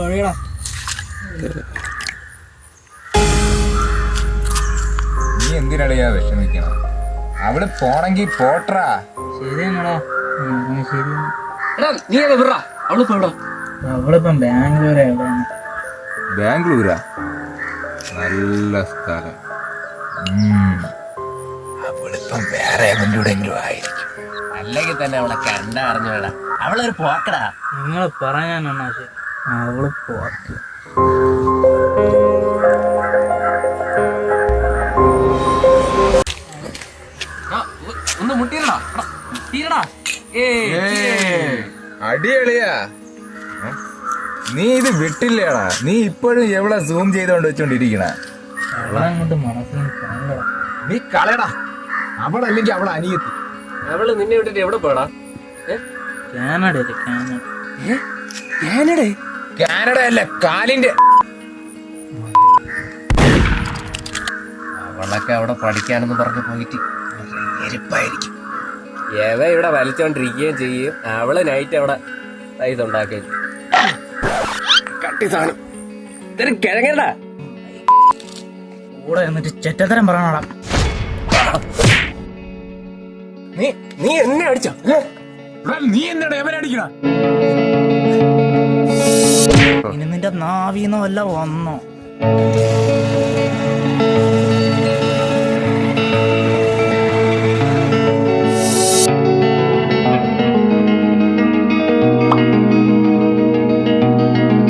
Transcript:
ഒഴിയടാ. നീ എന്തിനടയാ വിഷമിക്കണം? അവള് പോണെങ്കി പോട്ടറാ. ശരിയാണടാ, ശരി. നീ വിടറാ. അവളിപ്പം ബാംഗ്ലൂരാ. എവിടെയാണ്? ബാംഗ്ലൂരാ? നല്ല സ്ഥലം. അവളിപ്പം വേറെ എവിടെയെങ്കിലും ആയിരിക്കും. അല്ലെങ്കിൽ തന്നെ അവളെ കണ്ടറിഞ്ഞു വേടാ. അവളൊരു പോക്കടാ. നിങ്ങൾ പറയാനാ ശരി. അവള് പോക്ക്. ഒന്ന് മുട്ടിരടാ. അടിയളിയാ, നീ ഇത് വിട്ടില്ലേടാ? നീ ഇപ്പോഴും എവിടെ സൂം ചെയ്തോണ്ട് വെച്ചോണ്ടിരിക്കണ? അവളങ്ങോട്ട് മനസ്സിൽ കാണലടാ. നീ കളയടാ. അവളല്ലെങ്കിൽ അവളെ അനിയത്തി. അവള് നിന്നെ വിട്ടിട്ട് എവിടെ പോടാ? കാനഡയില്. കാനഡ? കാനഡ അല്ല, കാലിന്റെ. അവളൊക്കെ അവിടെ പഠിക്കാനെന്ന് പറഞ്ഞു പോയിട്ട് എരിപ്പായിരിക്കും. ഏവ ഇവിടെ വലിച്ചോണ്ടിരിക്കുകയും ചെയ്യും. അവള് നൈറ്റ് അവിടെ പൈസ ഉണ്ടാക്കുകയും ചെയ്യും. കട്ടി സാധനം കിഴങ്ങടാ. കൂടെ എന്നിട്ട് ചെറ്റത്തരം പറയണടാ. നീ എന്നെ അടിച്ചോ? നീ എന്താ എവരടിക്കണ? ഇനി നിന്റെ നാവീന്നോ വല്ല വന്നോ?